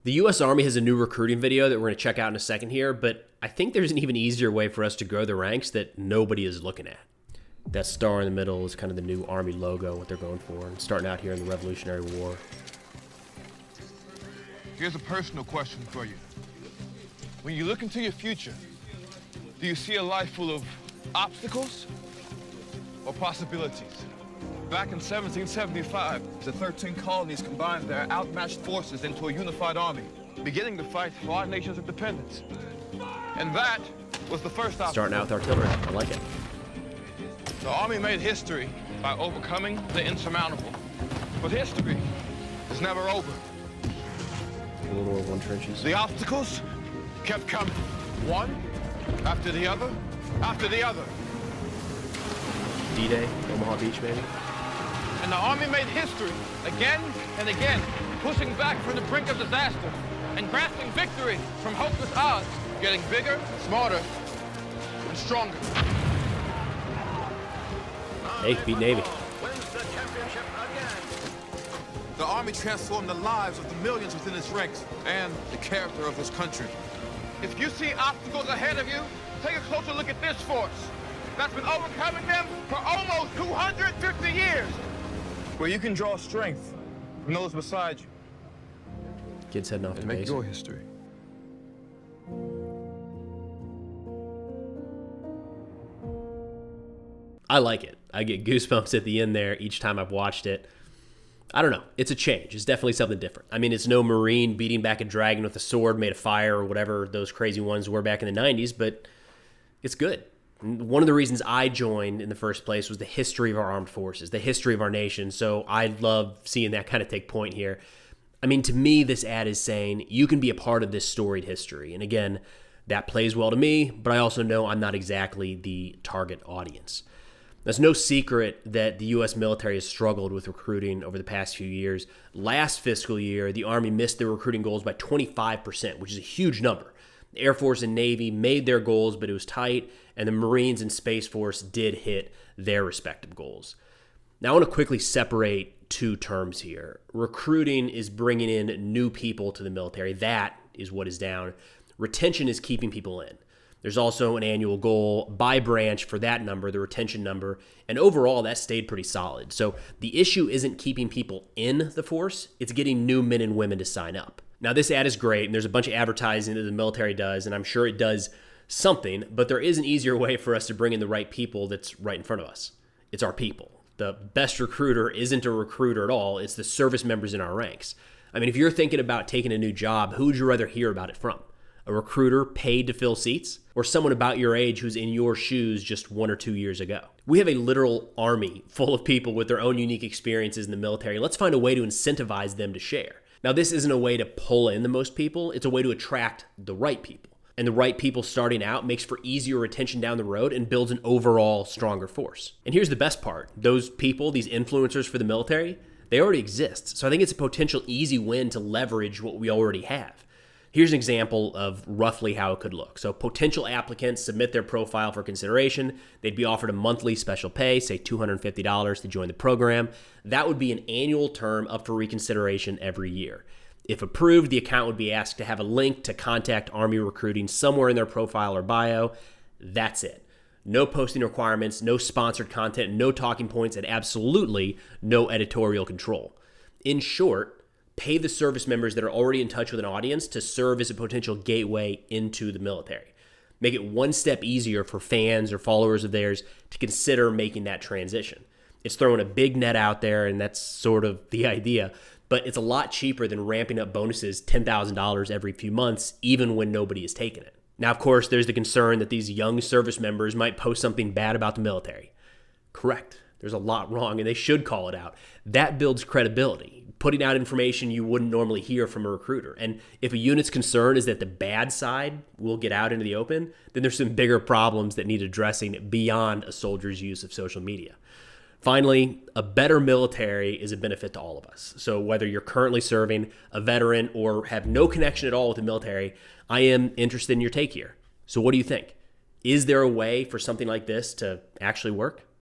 The U.S. Army has a new recruiting video that we're going to check out in a second here, but I think there's an even easier way for us to grow the ranks that nobody is looking at. That star in the middle is kind of the new Army logo, what they're going for, and starting out here in the Revolutionary War. Here's a personal question for you. When you look into your future, do you see a life full of obstacles or possibilities? Back in 1775, the 13 colonies combined their outmatched forces into a unified army, beginning to fight for our nation's independence. And that was the first obstacle. Starting out with artillery. I like it. The Army made history by overcoming the insurmountable. But history is never over. World War I trenches. The obstacles kept coming, one after the other, after the other. D-Day, Omaha Beach, maybe? And the Army made history again and again, pushing back from the brink of disaster and grasping victory from hopeless odds, getting bigger, smarter, and stronger. Hey, beat Navy. The Army transformed the lives of the millions within its ranks and the character of this country. If you see obstacles ahead of you, take a closer look at this force that's been overcoming them for almost 250 years. Where you can draw strength from those beside you. Kids heading off to And make base. your history. I like it. I get goosebumps at the end there each time I've watched it. I don't know. It's a change. It's definitely something different. I mean, it's no Marine beating back a dragon with a sword made of fire or whatever those crazy ones were back in the 90s, but it's good. One of the reasons I joined in the first place was the history of our armed forces, the history of our nation. So I love seeing that kind of take point here. I mean, to me, this ad is saying you can be a part of this storied history. And again, that plays well to me, but I also know I'm not exactly the target audience. There's no secret that the U.S. military has struggled with recruiting over the past few years. Last fiscal year, the Army missed their recruiting goals by 25%, which is a huge number. The Air Force and Navy made their goals, but it was tight, and the Marines and Space Force did hit their respective goals. Now, I want to quickly separate two terms here. Recruiting is bringing in new people to the military. That is what is down. Retention is keeping people in. There's also an annual goal by branch for that number, the retention number, and overall that stayed pretty solid. So the issue isn't keeping people in the force, it's getting new men and women to sign up. Now this ad is great, and there's a bunch of advertising that the military does, and I'm sure it does something, but there is an easier way for us to bring in the right people that's right in front of us. It's our people. The best recruiter isn't a recruiter at all, it's the service members in our ranks. I mean, if you're thinking about taking a new job, who would you rather hear about it from? A recruiter paid to fill seats, or someone about your age who's in your shoes just 1 or 2 years ago? We have a literal army full of people with their own unique experiences in the military. Let's find a way to incentivize them to share. Now, this isn't a way to pull in the most people. It's a way to attract the right people. And the right people starting out makes for easier retention down the road and builds an overall stronger force. And here's the best part. Those people, these influencers for the military, they already exist. So I think it's a potential easy win to leverage what we already have. Here's an example of roughly how it could look. So potential applicants submit their profile for consideration. They'd be offered a monthly special pay, say $250 to join the program. That would be an annual term up for reconsideration every year. If approved, the account would be asked to have a link to contact Army recruiting somewhere in their profile or bio. That's it. No posting requirements, no sponsored content, no talking points, and absolutely no editorial control. In short, pay the service members that are already in touch with an audience to serve as a potential gateway into the military. Make it one step easier for fans or followers of theirs to consider making that transition. It's throwing a big net out there, and that's sort of the idea, but it's a lot cheaper than ramping up bonuses $10,000 every few months, even when nobody is taking it. Now, of course, there's the concern that these young service members might post something bad about the military. Correct. There's a lot wrong, and they should call it out. That builds credibility, putting out information you wouldn't normally hear from a recruiter. And if a unit's concern is that the bad side will get out into the open, then there's some bigger problems that need addressing beyond a soldier's use of social media. Finally, a better military is a benefit to all of us. So whether you're currently serving, a veteran, or have no connection at all with the military, I am interested in your take here. So what do you think? Is there a way for something like this to actually work?